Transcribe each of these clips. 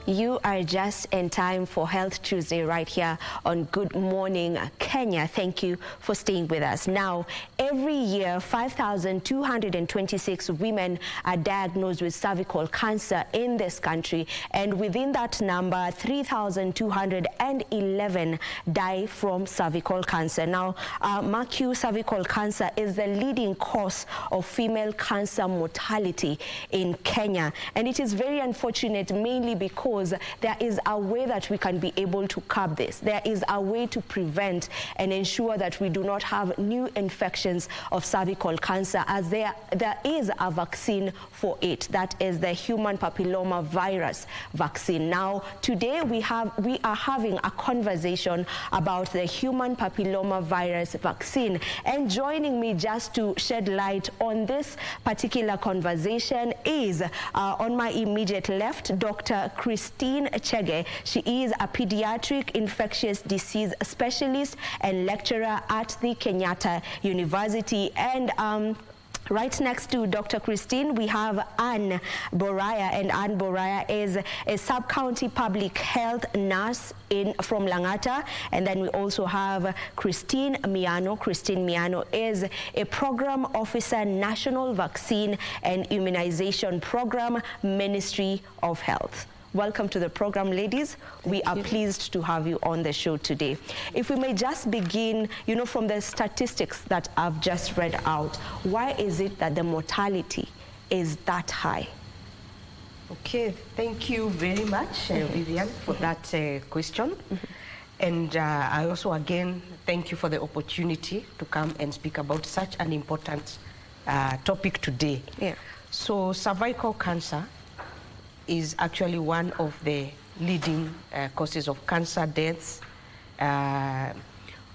You are just in time for Health Tuesday right here on Good Morning Kenya. Thank you for staying with us. Now, every year, 5,226 women are diagnosed with cervical cancer in this country, and within that number, 3,211 die from cervical cancer. Now, mark you, cervical cancer is the leading cause of female cancer mortality in Kenya, and it is very unfortunate, mainly because there is a way that we can be able to curb this. There is a way to prevent and ensure that we do not have new infections of cervical cancer, as there is a vaccine for it. That is the human papillomavirus vaccine. Now, today we are having a conversation about the human papillomavirus vaccine, and joining me just to shed light on this particular conversation is on my immediate left, Dr. Christine Chege. She is a pediatric infectious disease specialist and lecturer at the Kenyatta University. And right next to Dr. Christine, we have Anne Boraya, and Anne Boraya is a sub-county public health nurse from Langata. And then we also have Christine Miano. Christine Miano is a program officer, National Vaccine and Immunization Program, Ministry of Health. Welcome to the program, ladies. We are pleased to have you on the show today. If we may just begin, from the statistics that I've just read out, why is it that the mortality is that high? Okay, thank you very much, Vivian, for that question. And I also, again, thank you for the opportunity to come and speak about such an important topic today. Yeah. So cervical cancer is actually one of the leading causes of cancer deaths,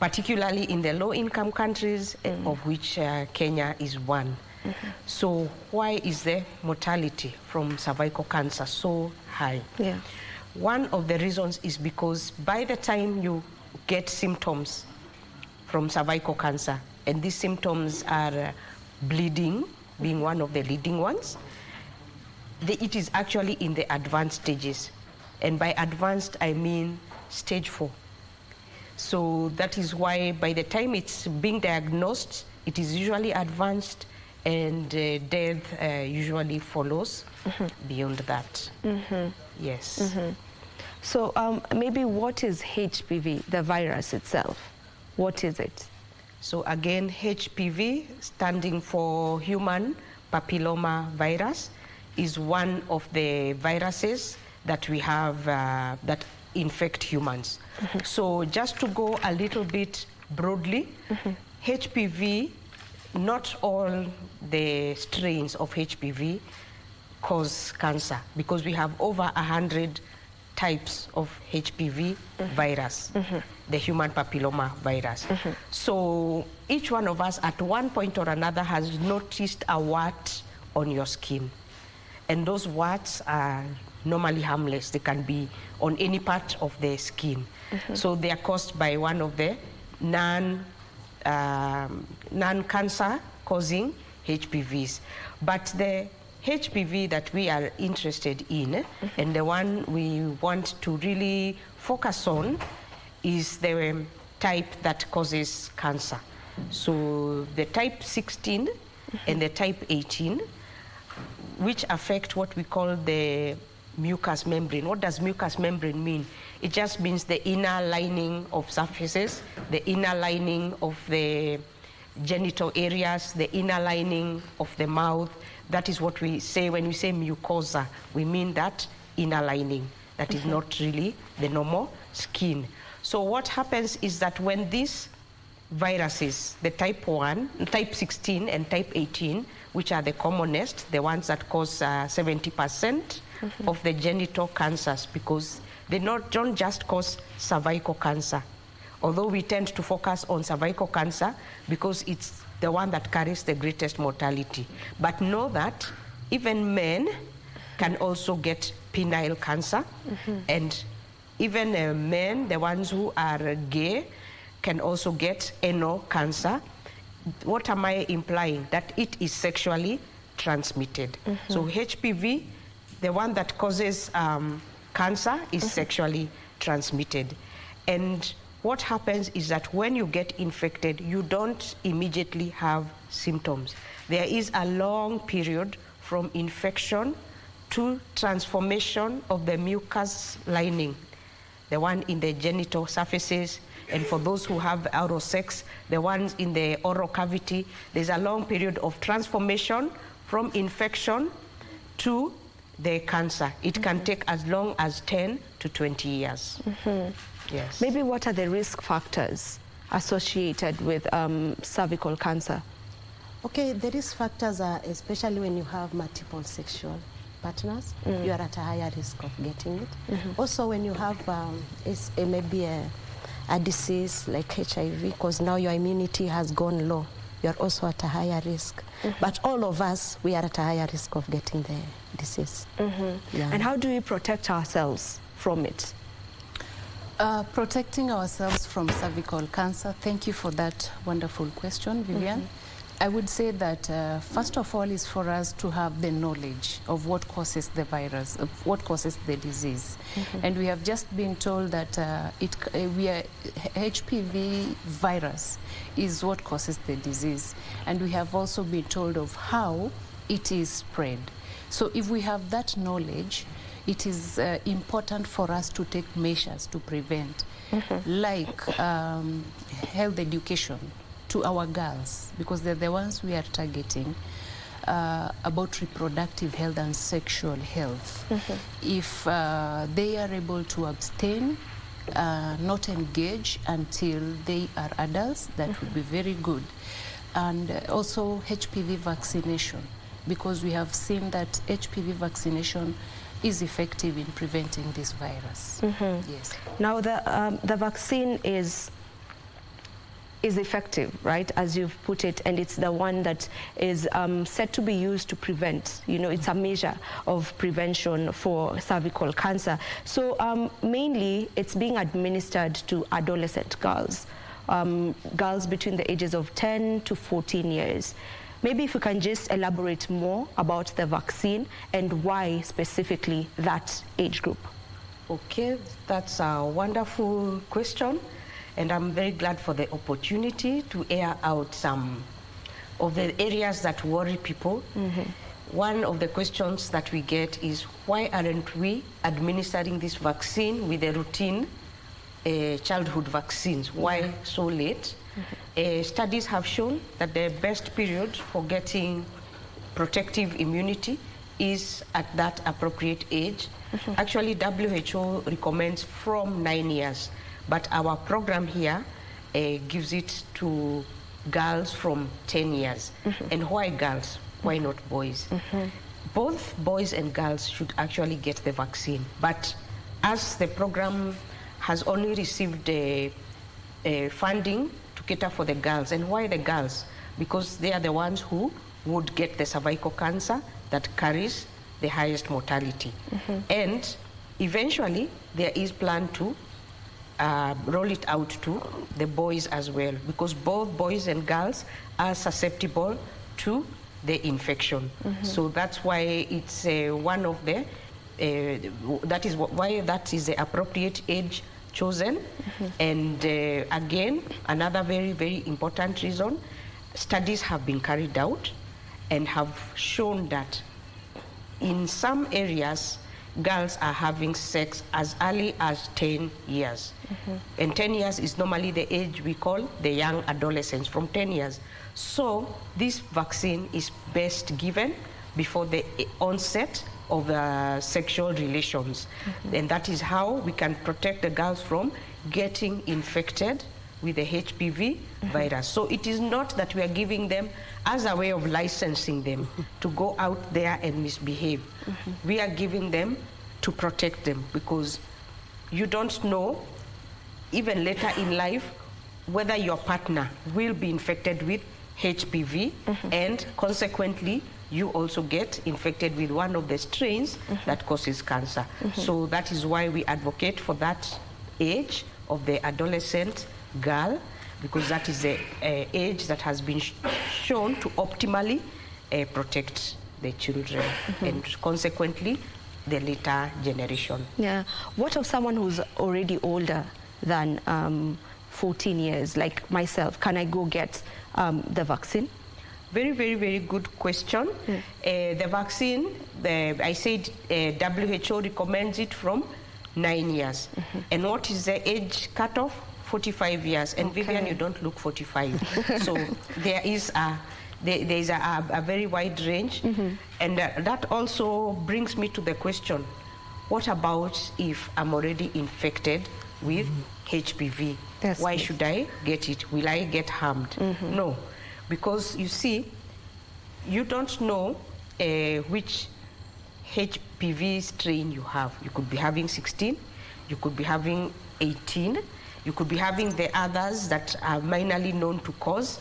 particularly in the low-income countries, of which Kenya is one. So why is the mortality from cervical cancer so high? Yeah. One of the reasons is because by the time you get symptoms from cervical cancer, and these symptoms are bleeding, being one of the leading ones, it is actually in the advanced stages. And by advanced, I mean stage 4. So that is why by the time it's being diagnosed, it is usually advanced, and death usually follows beyond that. Yes. So maybe what is HPV, the virus itself? What is it? So again, HPV, standing for human papillomavirus, is one of the viruses that we have that infect humans. So just to go a little bit broadly, HPV, not all the strains of HPV cause cancer, because we have over 100 types of HPV virus, the human papillomavirus. So each one of us at one point or another has noticed a wart on your skin. And those warts are normally harmless. They can be on any part of the skin. So they are caused by one of the non-cancer causing HPVs. But the HPV that we are interested in, and the one we want to really focus on, is the type that causes cancer. So the type 16 and the type 18, which affect what we call the mucous membrane. What does mucous membrane mean? It just means the inner lining of surfaces, the inner lining of the genital areas, the inner lining of the mouth. That is what we say when we say mucosa. We mean that inner lining. That is not really the normal skin. So what happens is that when these viruses, the type 1, type 16 and type 18, which are the commonest, the ones that cause 70% of the genital cancers, because they don't just cause cervical cancer. Although we tend to focus on cervical cancer because it's the one that carries the greatest mortality. But know that even men can also get penile cancer, and even men, the ones who are gay, can also get anal cancer. What am I implying? That it is sexually transmitted. So HPV, the one that causes cancer is sexually transmitted. And what happens is that when you get infected, you don't immediately have symptoms. There is a long period from infection to transformation of the mucus lining, the one in the genital surfaces, and for those who have oral sex, the ones in the oral cavity. There's a long period of transformation from infection to the cancer. It can take as long as 10 to 20 years. Yes. Maybe what are the risk factors associated with cervical cancer? Okay, the risk factors are especially when you have multiple sexual partners, you are at a higher risk of getting it. Also, when you have maybe a disease like HIV, because now your immunity has gone low, you are also at a higher risk. But all of us, we are at a higher risk of getting the disease. Yeah. And how do we protect ourselves from it? Protecting ourselves from cervical cancer, thank you for that wonderful question, Vivian. I would say that first of all is for us to have the knowledge of what causes the virus, of what causes the disease. And we have just been told that HPV virus is what causes the disease. And we have also been told of how it is spread. So if we have that knowledge, it is important for us to take measures to prevent, like health education to our girls, because they're the ones we are targeting, about reproductive health and sexual health. If they are able to abstain, not engage until they are adults, that would be very good. And also HPV vaccination, because we have seen that HPV vaccination is effective in preventing this virus. Yes. Now the vaccine is effective, right, as you've put it, and it's the one that is said to be used to prevent, you know, it's a measure of prevention for cervical cancer. So mainly it's being administered to adolescent girls, girls between the ages of 10 to 14 years. Maybe if we can just elaborate more about the vaccine and why specifically that age group. Okay, that's a wonderful question. And I'm very glad for the opportunity to air out some of the areas that worry people. One of the questions that we get is, why aren't we administering this vaccine with the routine childhood vaccines? Why so late? Studies have shown that the best period for getting protective immunity is at that appropriate age. Actually, WHO recommends from 9 years. But our program here gives it to girls from 10 years. And why girls? Why not boys? Both boys and girls should actually get the vaccine. But as the program has only received funding to cater for the girls. And why the girls? Because they are the ones who would get the cervical cancer that carries the highest mortality. And eventually, there is plan to roll it out to the boys as well, because both boys and girls are susceptible to the infection. So that's why it's one of the, that is why that is the appropriate age chosen. And again, another very, very important reason, studies have been carried out and have shown that in some areas, girls are having sex as early as 10 years. And 10 years is normally the age we call the young adolescents, from 10 years. So this vaccine is best given before the onset of sexual relations. And that is how we can protect the girls from getting infected with the HPV virus. So it is not that we are giving them as a way of licensing them to go out there and misbehave. We are giving them to protect them, because you don't know, even later in life, whether your partner will be infected with HPV, and consequently, you also get infected with one of the strains that causes cancer. So that is why we advocate for that age of the adolescent girl, because that is the age that has been shown to optimally protect the children, and consequently the later generation. Yeah. What of someone who's already older than 14 years, like myself? Can I go get the vaccine? Very, very, very good question. The vaccine, I said WHO recommends it from 9 years. And what is the age cutoff? 45 years. And Okay. Vivian, you don't look 45. So there is a very wide range. And that also brings me to the question, what about if I'm already infected with HPV? Yes, Why please. should I get it? Will I get harmed? No, because you see, you don't know which HPV strain you have. You could be having 16, you could be having 18, you could be having the others that are minorly known to cause.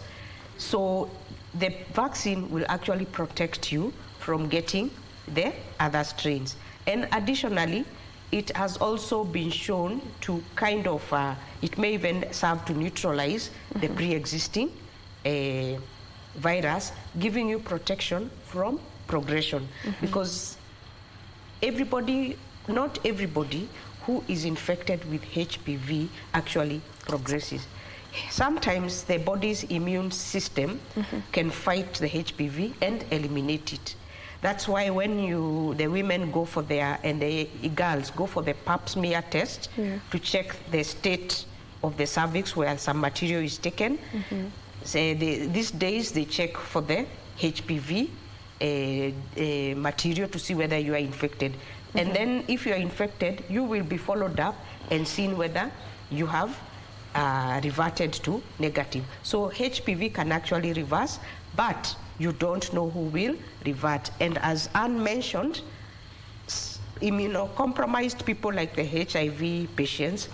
So the vaccine will actually protect you from getting the other strains. And additionally, it has also been shown to kind of, it may even serve to neutralize the pre-existing virus, giving you protection from progression. Because everybody, not everybody who is infected with HPV actually progresses. Sometimes the body's immune system can fight the HPV and eliminate it. That's why when the women go for and the girls go for the pap smear test to check the state of the cervix where some material is taken. These days they check for the HPV material to see whether you are infected. And then if you are infected, you will be followed up and seen whether you have reverted to negative. So HPV can actually reverse, but you don't know who will revert. And as Anne mentioned, immunocompromised people like the HIV patients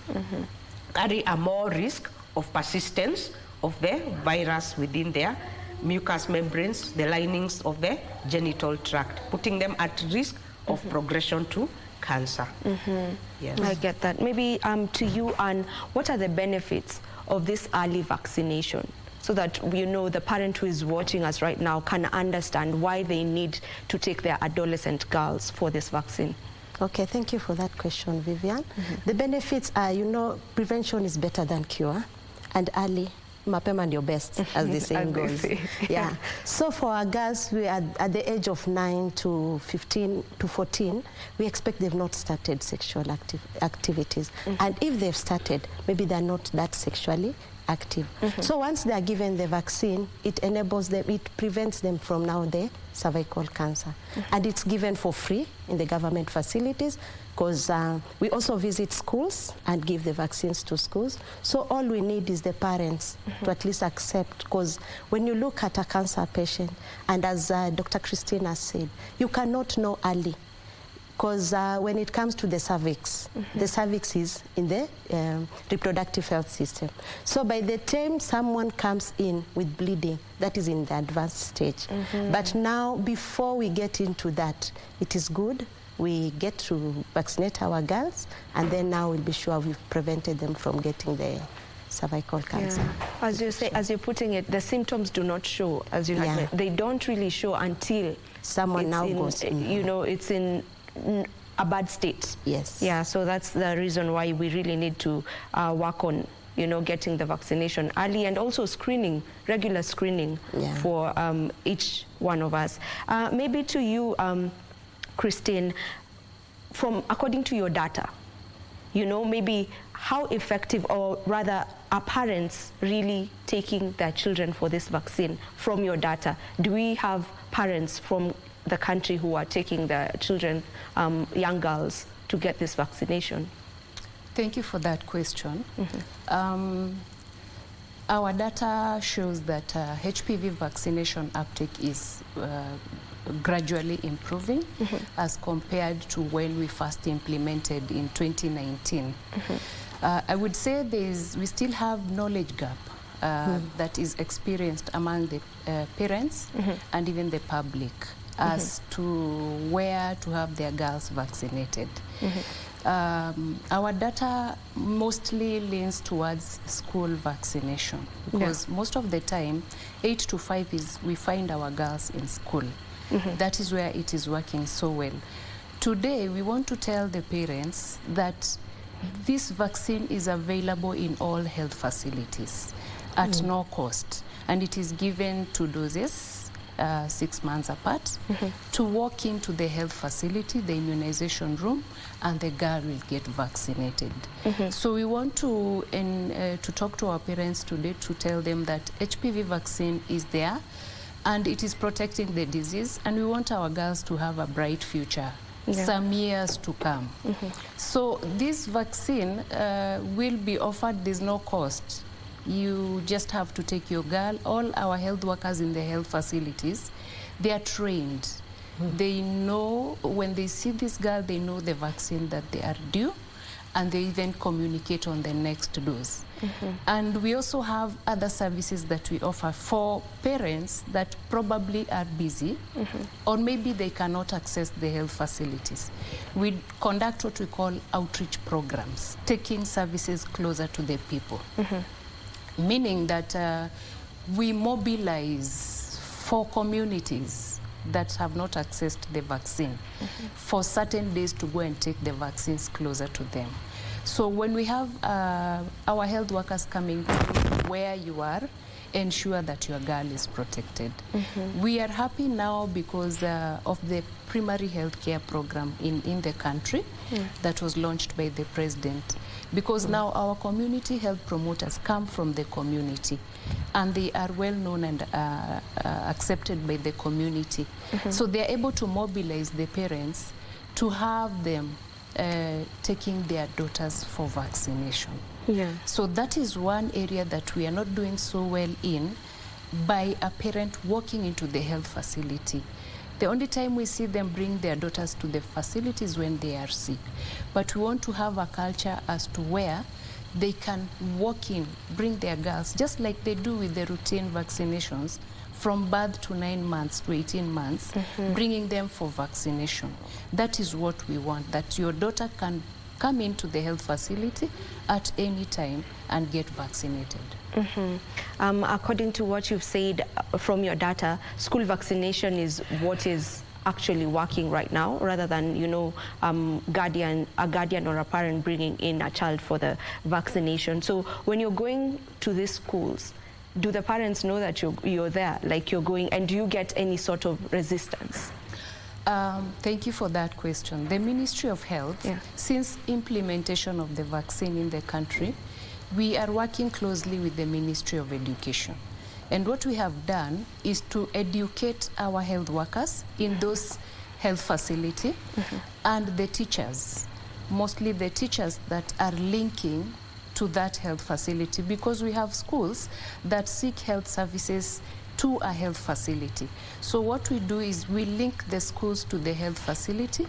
carry a more risk of persistence of the virus within their mucous membranes, the linings of the genital tract, putting them at risk of progression to cancer. Yes. I get that. Maybe to you, Anne, what are the benefits of this early vaccination? So that the parent who is watching us right now can understand why they need to take their adolescent girls for this vaccine. Okay, thank you for that question, Vivian. The benefits are, prevention is better than cure, and early, mapema ndio best, as the saying goes. Yeah. So for our girls, we are at the age of 9 to 15 to 14, we expect they've not started sexual activities. And if they've started, maybe they're not that sexually active. So once they are given the vaccine, it enables them, it prevents them from now the cervical cancer. And it's given for free in the government facilities, because we also visit schools and give the vaccines to schools. So all we need is the parents to at least accept, because when you look at a cancer patient, and as Dr. Christina said, you cannot know early. Because when it comes to the cervix, the cervix is in the reproductive health system. So by the time someone comes in with bleeding, that is in the advanced stage. But now, before we get into that, it is good we get to vaccinate our girls, and then now we'll be sure we've prevented them from getting the cervical cancer. Yeah. As you say, as you're putting it, the symptoms do not show, as you had, they don't really show until someone now goes, it's in a bad state. Yes. Yeah, so that's the reason why we really need to work on, getting the vaccination early, and also screening, regular screening for each one of us. Maybe to you, Christine, according to your data, maybe how effective, or rather, are parents really taking their children for this vaccine from your data? Do we have parents from the country who are taking their children, young girls, to get this vaccination? Thank you for that question. Our data shows that HPV vaccination uptake is gradually improving as compared to when we first implemented in 2019. I would say we still have knowledge gap that is experienced among the parents and even the public as to where to have their girls vaccinated. Our data mostly leans towards school vaccination, because most of the time 8 to 5 we find our girls in school. That is where it is working so well. Today, we want to tell the parents that this vaccine is available in all health facilities at no cost, and it is given 2 doses, 6 months apart, to walk into the health facility, the immunization room, and the girl will get vaccinated. So we want to talk to our parents today to tell them that HPV vaccine is there, and it is protecting the disease, and we want our girls to have a bright future. Some years to come. So this vaccine will be offered, there's no cost. You just have to take your girl. All our health workers in the health facilities, they are trained. They know, when they see this girl, they know the vaccine that they are due, and they even communicate on the next dose. And we also have other services that we offer for parents that probably are busy, or maybe they cannot access the health facilities. We conduct what we call outreach programs, taking services closer to the people. Meaning that we mobilize for communities that have not accessed the vaccine for certain days to go and take the vaccines closer to them. So when we have our health workers coming to where you are, ensure that your girl is protected. We are happy now because of the primary health care program in the country that was launched by the president. Because now our community health promoters come from the community, and they are well known and accepted by the community. So they are able to mobilize the parents to have them taking their daughters for vaccination. So that is one area that we are not doing so well in, by a parent walking into the health facility. The only time we see them bring their daughters to the facilities when they are sick. But we want to have a culture as to where they can walk in, bring their girls, just like they do with the routine vaccinations, from birth to 9 months to 18 months, bringing them for vaccination. That is what we want, that your daughter can come into the health facility at any time and get vaccinated. According to what you've said from your data, school vaccination is what is actually working right now, rather than, you know, a guardian or a parent bringing in a child for the vaccination. So when you're going to these schools, do the parents know that you're there, like you're going, and do you get any sort of resistance? Thank you for that question. The Ministry of Health, since implementation of the vaccine in the country, we are working closely with the Ministry of Education. And what we have done is to educate our health workers in those health facilities and the teachers, mostly the teachers that are linking to that health facility, because we have schools that seek health services to a health facility. So what we do is we link the schools to the health facility,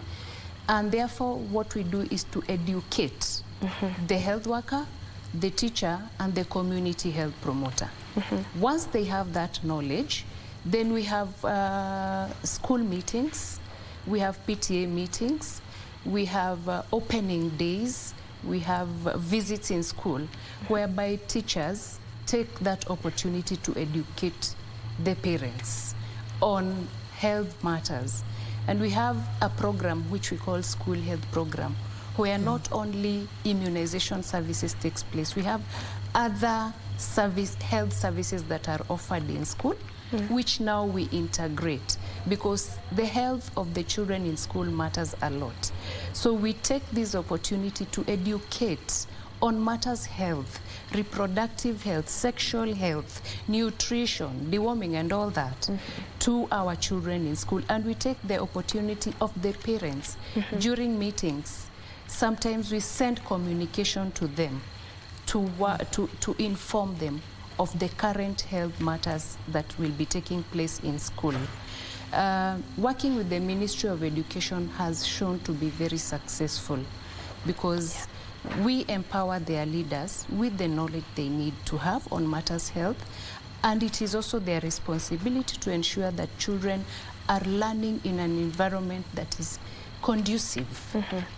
and therefore what we do is to educate the health worker, the teacher, and the community health promoter. Once they have that knowledge, then we have school meetings, we have PTA meetings, we have opening days, we have visits in school, whereby teachers take that opportunity to educate the parents on health matters. And we have a program which we call School Health Program, where not only immunization services takes place, we have other health services that are offered in school, which now we integrate, because the health of the children in school matters a lot. So we take this opportunity to educate on matters health, reproductive health, sexual health, nutrition, deworming, and all that to our children in school. And we take the opportunity of the parents during meetings. Sometimes we send communication to them to inform them of the current health matters that will be taking place in school. Working with the Ministry of Education has shown to be very successful, because we empower their leaders with the knowledge they need to have on matters health, and it is also their responsibility to ensure that children are learning in an environment that is conducive,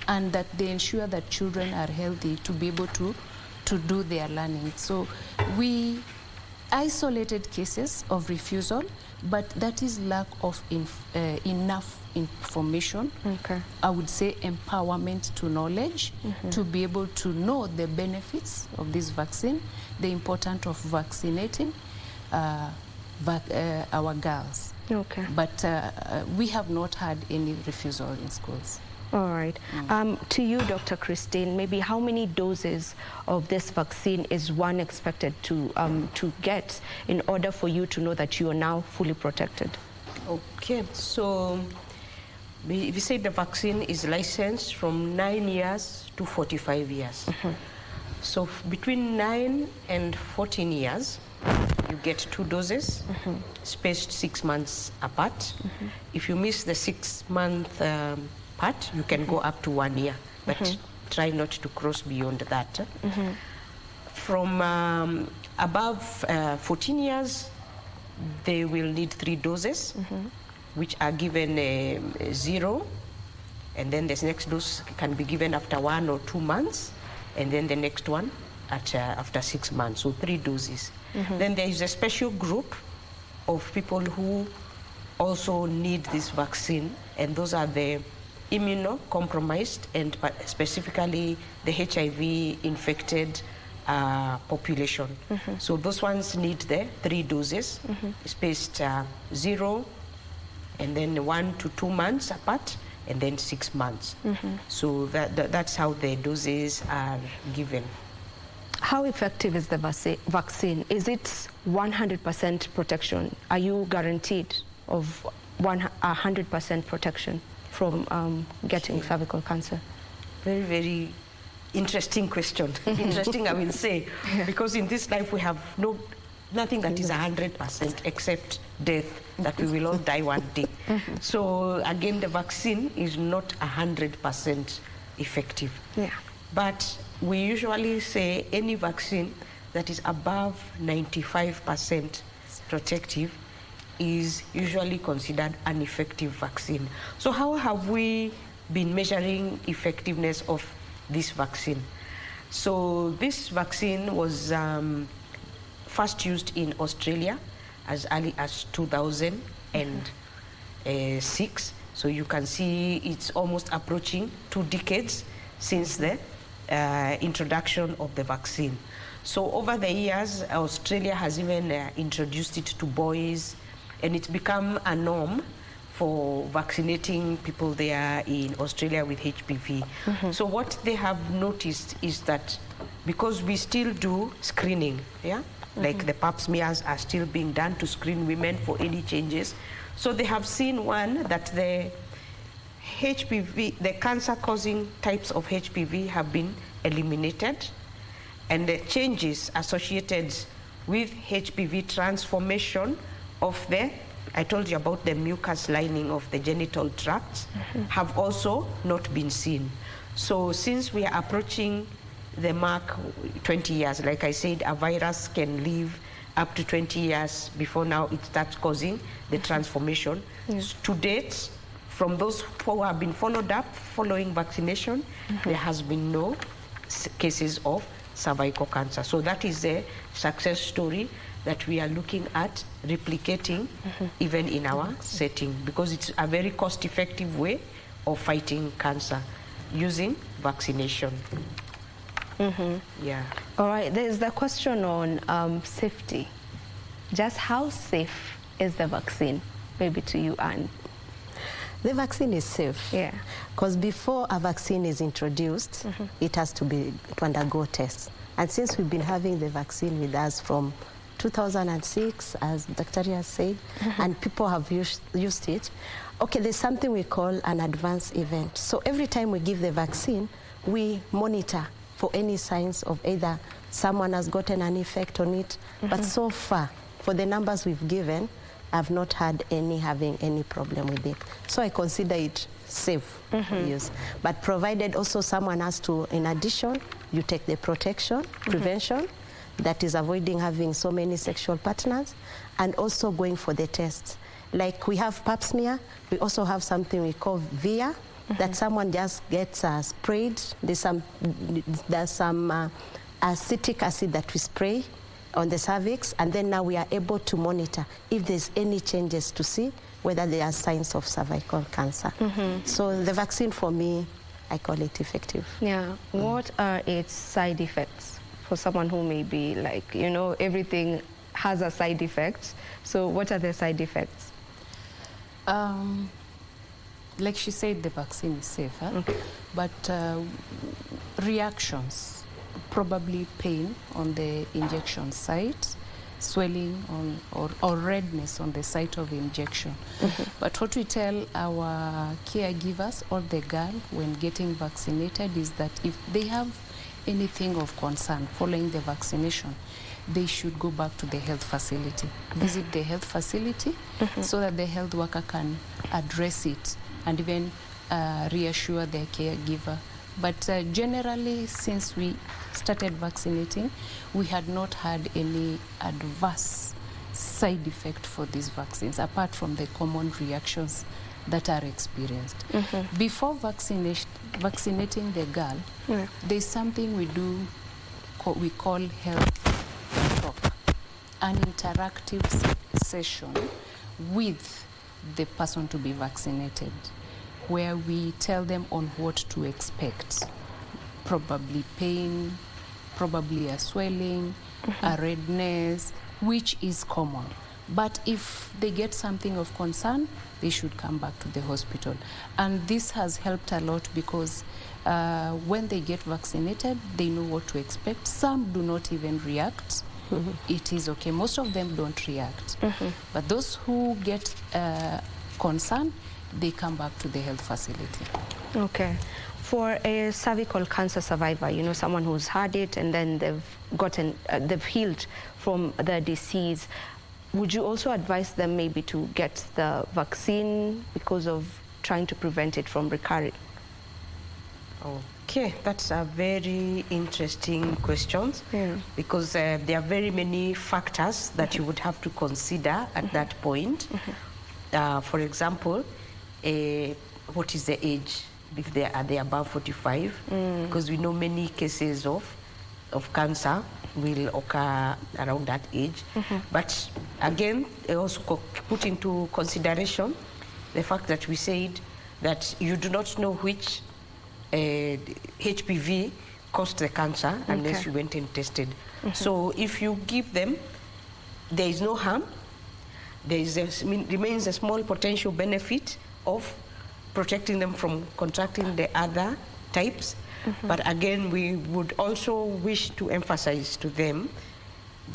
and that they ensure that children are healthy to be able to do their learning. So we isolated cases of refusal, but that is lack of enough information. Okay. I would say empowerment to knowledge, to be able to know the benefits of this vaccine, the importance of vaccinating our girls. Okay. But we have not had any refusal in schools. All right. To you, Dr. Christine, maybe how many doses of this vaccine is one expected to get in order for you to know that you are now fully protected? Okay, so we say the vaccine is licensed from 9 years to 45 years. So between 9 and 14 years, you get 2 doses, spaced 6 months apart. If you miss the 6-month part, you can go up to 1 year, but try not to cross beyond that. From above 14 years, they will need 3 doses, which are given 0, and then this next dose can be given after 1 or 2 months, and then the next one after 6 months, so 3 doses. Then there is a special group of people who also need this vaccine, and those are the immunocompromised and specifically the HIV-infected population. So those ones need the 3 doses, spaced 0, and then 1 to 2 months apart, and then 6 months. So that's how the doses are given. How effective is the vaccine? Is it 100% protection? Are you guaranteed of 100% protection from getting cervical cancer? Very, very interesting question. Interesting, I will say, because in this life we have nothing that is 100% except death, that we will all die one day. So again, the vaccine is not 100% effective. Yeah. But we usually say any vaccine that is above 95% protective is usually considered an effective vaccine. So how have we been measuring effectiveness of this vaccine? So this vaccine was first used in Australia as early as 2006. So you can see it's almost approaching 2 decades since the introduction of the vaccine. So over the years, Australia has even introduced it to boys, and it's become a norm for vaccinating people there in Australia with HPV. So what they have noticed is that because we still do screening, like the pap smears are still being done to screen women for any changes. So they have seen, one, that the HPV, the cancer-causing types of HPV have been eliminated, and the changes associated with HPV transformation of I told you about the mucus lining of the genital tract, have also not been seen. So since we are approaching the mark 20 years, like I said, a virus can live up to 20 years before now it starts causing the transformation. To date, from those who have been followed up following vaccination, there has been no cases of cervical cancer. So that is a success story that we are looking at replicating even in our setting, because it's a very cost-effective way of fighting cancer using vaccination. Yeah. All right, there's the question on safety. Just how safe is the vaccine? Maybe to you, Anne. The vaccine is safe. Yeah. Because before a vaccine is introduced, it has to undergo tests. And since we've been having the vaccine with us from 2006, as Dr. Ria said, and people have used it, okay, there's something we call an adverse event. So every time we give the vaccine, we monitor for any signs of either someone has gotten an effect on it, but so far, for the numbers we've given, I've not had having any problem with it. So I consider it safe use. But provided also someone has to, in addition, you take the protection, prevention, that is avoiding having so many sexual partners, and also going for the tests. Like we have pap smear, we also have something we call VIA, that someone just gets sprayed. There's some acetic acid that we spray on the cervix, and then now we are able to monitor if there's any changes to see whether there are signs of cervical cancer. So the vaccine, for me, I call it effective. Yeah. What are its side effects for someone who may be like, you know, everything has a side effect. So what are the side effects? Like she said, the vaccine is safer, but reactions, probably pain on the injection site, swelling on, or redness on the site of injection. But what we tell our caregivers or the girl when getting vaccinated is that if they have anything of concern following the vaccination, they should go back to the health facility, visit the health facility so that the health worker can address it and even reassure their caregiver. But generally, since we started vaccinating, we had not had any adverse side effect for these vaccines, apart from the common reactions that are experienced. Before vaccinating the girl, there's something we do, we call health talk, an interactive session with the person to be vaccinated, where we tell them on what to expect. Probably pain, probably a swelling, a redness, which is common. But if they get something of concern, they should come back to the hospital. And this has helped a lot because when they get vaccinated, they know what to expect. Some do not even react. It is okay. Most of them don't react. But those who get concern, they come back to the health facility. Okay. For a cervical cancer survivor, you know, someone who's had it and then they've healed from the disease, would you also advise them maybe to get the vaccine because of trying to prevent it from recurring? Okay, that's a very interesting question because there are very many factors that you would have to consider at that point. For example, what is the age? If are they above 45? Because we know many cases of cancer will occur around that age. But again, also put into consideration the fact that we said that you do not know which HPV caused the cancer unless you went and tested. So if you give them, there is no harm. There remains a small potential benefit of protecting them from contracting the other types. But again, we would also wish to emphasize to them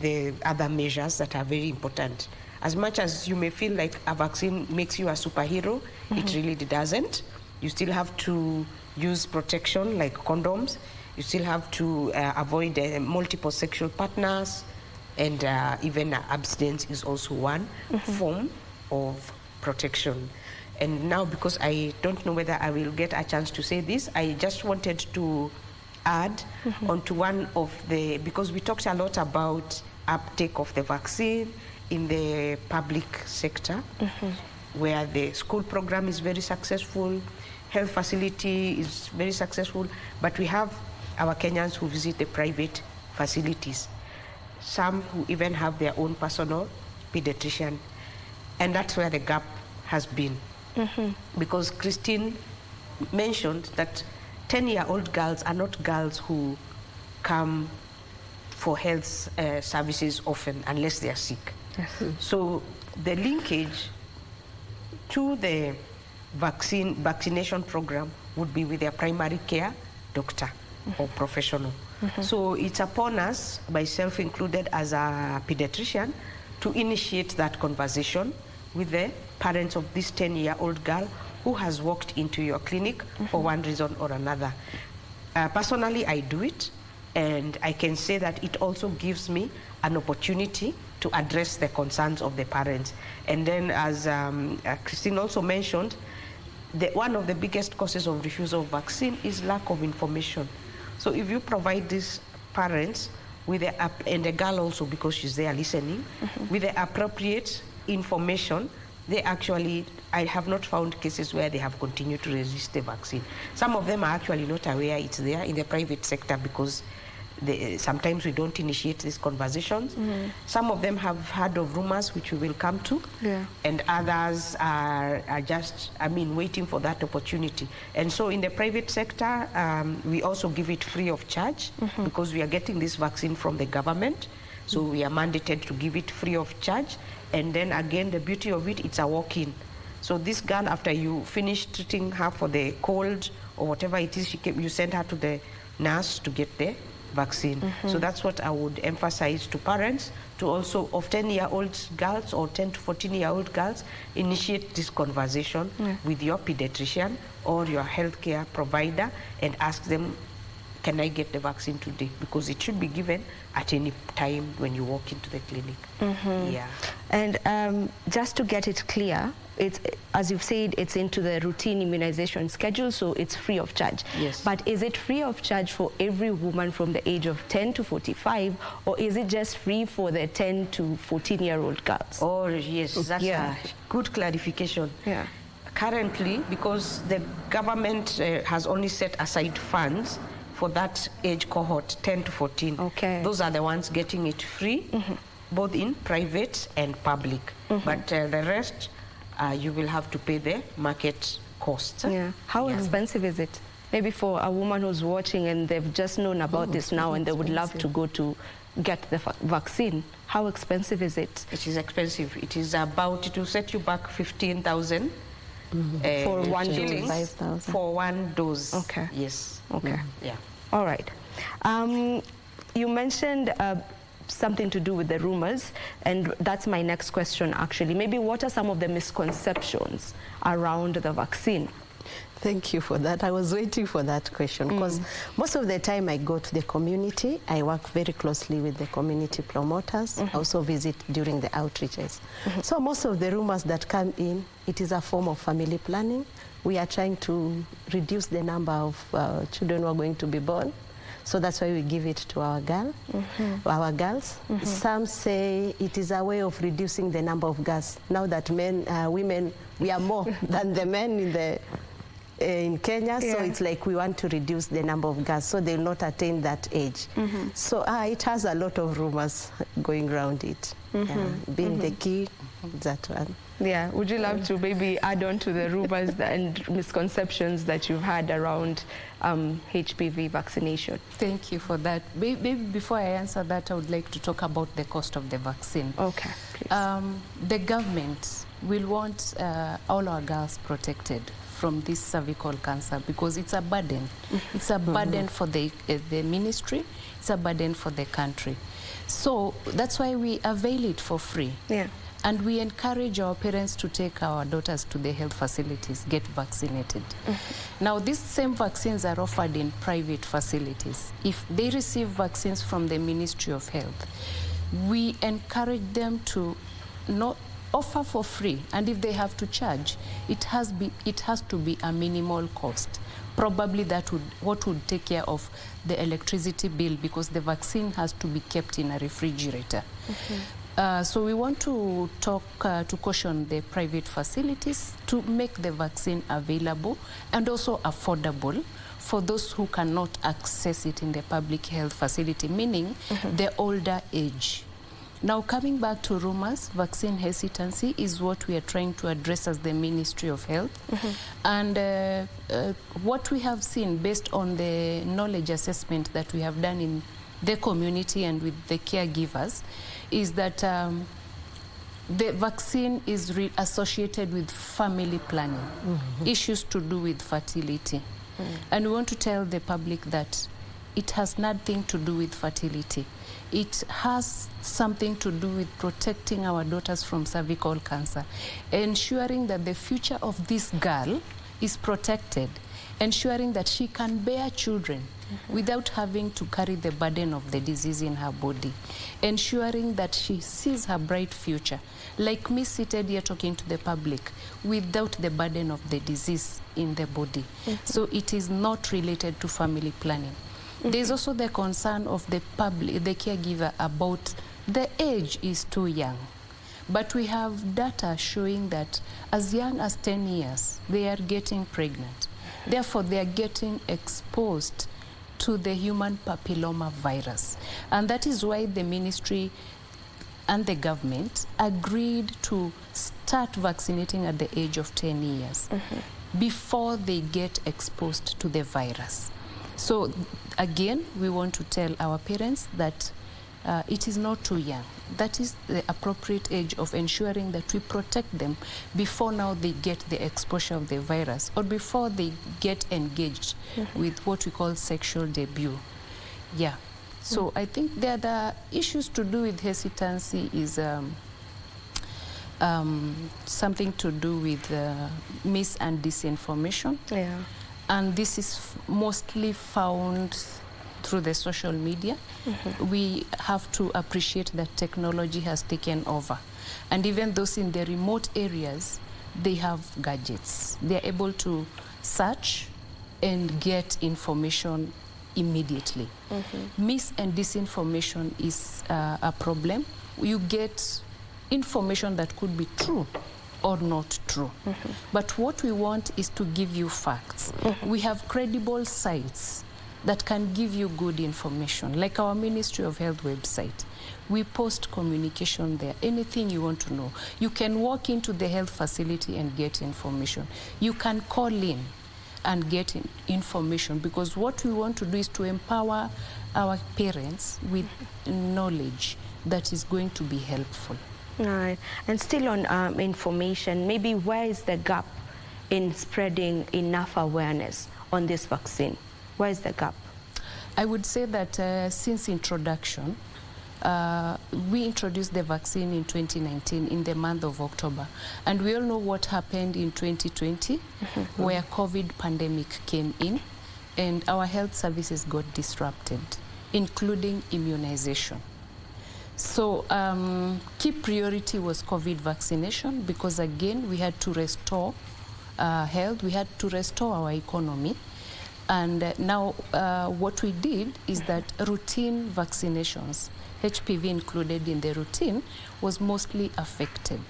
the other measures that are very important. As much as you may feel like a vaccine makes you a superhero, it really doesn't. You still have to use protection like condoms. You still have to avoid multiple sexual partners, and even abstinence is also one form of protection. And now, because I don't know whether I will get a chance to say this, I just wanted to add onto one of the, because we talked a lot about uptake of the vaccine in the public sector, where the school program is very successful, health facility is very successful, but we have our Kenyans who visit the private facilities, some who even have their own personal pediatrician, and that's where the gap has been. Because Christine mentioned that 10-year-old girls are not girls who come for health services often unless they are sick. So the linkage to the vaccination program would be with their primary care doctor or professional. So it's upon us, myself included as a pediatrician, to initiate that conversation with the parents of this 10-year-old girl who has walked into your clinic for one reason or another. Personally, I do it, and I can say that it also gives me an opportunity to address the concerns of the parents. And then, as Christine also mentioned, one of the biggest causes of refusal of vaccine is lack of information. So if you provide these parents with and the girl also, because she's there listening, with the appropriate information, they actually, I have not found cases where they have continued to resist the vaccine. Some of them are actually not aware it's there in the private sector because sometimes we don't initiate these conversations. Some of them have heard of rumors, which we will come to, and others are just, waiting for that opportunity. And so in the private sector, we also give it free of charge because we are getting this vaccine from the government. So we are mandated to give it free of charge. And then again, the beauty of it, it's a walk-in. So this girl, after you finish treating her for the cold or whatever it is, you send her to the nurse to get the vaccine. So that's what I would emphasize to parents, to also of 10-year-old girls or 10 to 14-year-old girls, initiate this conversation with your pediatrician or your healthcare provider and ask them, can I get the vaccine today? Because it should be given at any time when you walk into the clinic. Yeah. And just to get it clear, it's, as you've said, it's into the routine immunization schedule, so it's free of charge. Yes. But is it free of charge for every woman from the age of 10 to 45, or is it just free for the 10 to 14-year-old girls? Oh, yes, that's a good clarification. Yeah. Currently, because the government has only set aside funds for that age cohort, 10 to 14. Okay. Those are the ones getting it free, both in private and public. But the rest, you will have to pay the market cost. Yeah. How expensive is it? Maybe for a woman who's watching and they've just known about this now and they would love to go to get the vaccine. How expensive is it? It is expensive. It is about, it will set you back 15,000 for one shillings 5,000 for one dose. Okay. Yes. Okay. Yeah. All right. You mentioned something to do with the rumors, and that's my next question actually. Maybe what are some of the misconceptions around the vaccine? Thank you for that. I was waiting for that question because most of the time I go to the community. I work very closely with the community promoters. I also visit during the outreaches. So most of the rumors that come in, it is a form of family planning. We are trying to reduce the number of children who are going to be born. So that's why we give it to our girls. Some say it is a way of reducing the number of girls. Now that women, we are more than the men in Kenya, so it's like we want to reduce the number of girls so they will not attain that age. So it has a lot of rumors going around it. Being the key, that one. Yeah, would you love to maybe add on to the rumors and misconceptions that you've had around HPV vaccination? Thank you for that. Maybe before I answer that, I would like to talk about the cost of the vaccine. Okay, please. The government will want all our girls protected from this cervical cancer because it's a burden. It's a burden for the ministry. It's a burden for the country. So that's why we avail it for free. Yeah. And we encourage our parents to take our daughters to the health facilities, get vaccinated. Now, these same vaccines are offered in private facilities. If they receive vaccines from the Ministry of Health, we encourage them to not offer for free, and if they have to charge, it has to be a minimal cost. Probably that would take care of the electricity bill because the vaccine has to be kept in a refrigerator. So we want to to caution the private facilities to make the vaccine available and also affordable for those who cannot access it in the public health facility, meaning the older age. Now, coming back to rumors, vaccine hesitancy is what we are trying to address as the Ministry of Health. And what we have seen based on the knowledge assessment that we have done in the community and with the caregivers is that the vaccine is associated with family planning, issues to do with fertility. And we want to tell the public that it has nothing to do with fertility. It has something to do with protecting our daughters from cervical cancer, ensuring that the future of this girl is protected, ensuring that she can bear children without having to carry the burden of the disease in her body, ensuring that she sees her bright future, like me seated here talking to the public, without the burden of the disease in the body. So it is not related to family planning. There's also the concern of the public, the caregiver, about the age is too young. But we have data showing that as young as 10 years, they are getting pregnant. Therefore, they are getting exposed to the human papillomavirus. And that is why the ministry and the government agreed to start vaccinating at the age of 10 years before they get exposed to the virus. So again, we want to tell our parents that it is not too young. That is the appropriate age of ensuring that we protect them before now they get the exposure of the virus or before they get engaged with what we call sexual debut. Yeah. So I think the other issues to do with hesitancy is something to do with mis and disinformation. Yeah. And this is mostly found through the social media. We have to appreciate that technology has taken over. And even those in the remote areas, they have gadgets. They're able to search and get information immediately. Mis and disinformation is a problem. You get information that could be true or not true. But what we want is to give you facts. We have credible sites that can give you good information, like our Ministry of Health website. We post communication there, anything you want to know. You can walk into the health facility and get information. You can call in and get information, because what we want to do is to empower our parents with knowledge that is going to be helpful. All right. And still on information, maybe where is the gap in spreading enough awareness on this vaccine? Where is the gap? I would say that since introduction, we introduced the vaccine in 2019 in the month of October. And we all know what happened in 2020, where COVID pandemic came in and our health services got disrupted, including immunization. So key priority was COVID vaccination, because again, we had to restore health, we had to restore our economy. And now what we did is that routine vaccinations, HPV included in the routine, was mostly affected.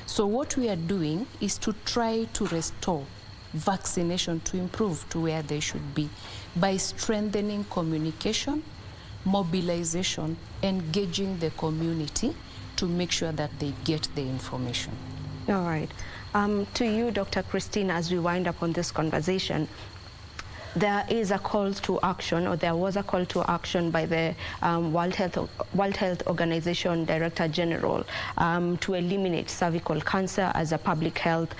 So what we are doing is to try to restore vaccination to improve to where they should be by strengthening communication, mobilization, engaging the community to make sure that they get the information. All right. To you, Dr. Christine, as we wind up on this conversation, there is a call to action, or there was a call to action by the World Health Organization Director General to eliminate cervical cancer as a public health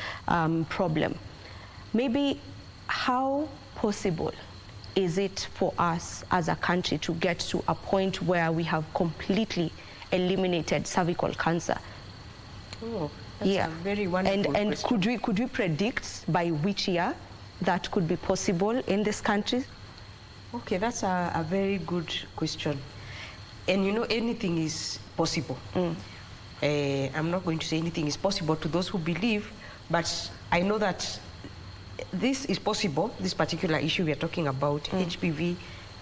problem. Maybe how possible is it for us as a country to get to a point where we have completely eliminated cervical cancer? Oh, that's a very wonderful question. And could we predict by which year that could be possible in this country? Okay, that's a very good question. And you know, anything is possible. I'm not going to say anything is possible to those who believe, but I know that this is possible, this particular issue we are talking about, HPV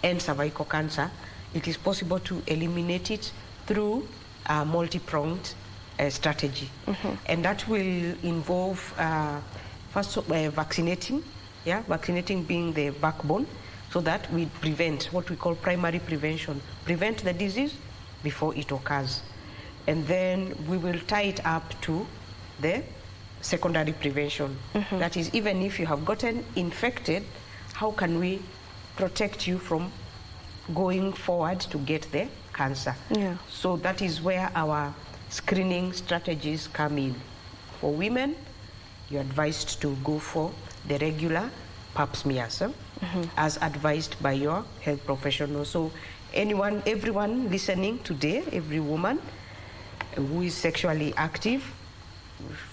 and cervical cancer. It is possible to eliminate it through a multi-pronged strategy. And that will involve first vaccinating, vaccinating being the backbone, so that we prevent what we call primary prevention, prevent the disease before it occurs. And then we will tie it up to the secondary prevention. That is, even if you have gotten infected, how can we protect you from going forward to get the cancer? So that is where our screening strategies come in. For women, you're advised to go for the regular pap smears, as advised by your health professional. So everyone listening today, every woman who is sexually active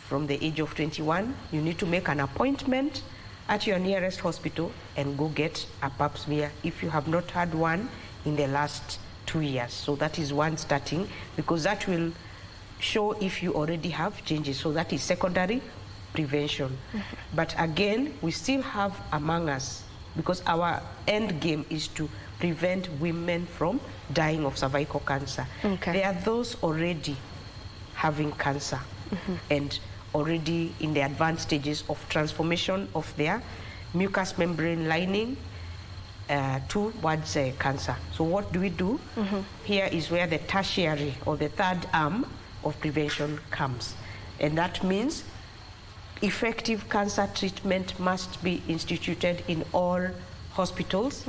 from the age of 21, you need to make an appointment at your nearest hospital and go get a pap smear if you have not had one in the last 2 years. So that is one starting, because that will show if you already have changes. So that is secondary prevention. But again, we still have among us, because our end game is to prevent women from dying of cervical cancer. There are those already having cancer and already in the advanced stages of transformation of their mucous membrane lining, towards cancer. So what do we do? Here is where the tertiary or the third arm of prevention comes. And that means effective cancer treatment must be instituted in all hospitals,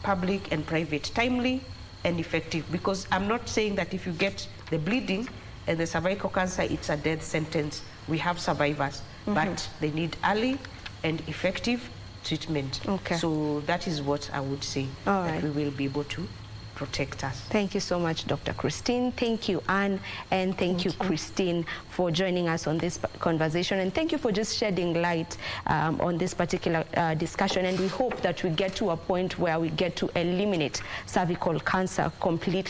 public and private, timely and effective. Because I'm not saying that if you get the bleeding and the cervical cancer, it's a death sentence. We have survivors, but they need early and effective treatment. So that is what I would say, that we will be able to protect us. Thank you so much, Dr. Christine. Thank you, Anne, and thank you, Christine, for joining us on this conversation. And thank you for just shedding light on this particular discussion. And we hope that we get to a point where we get to eliminate cervical cancer completely.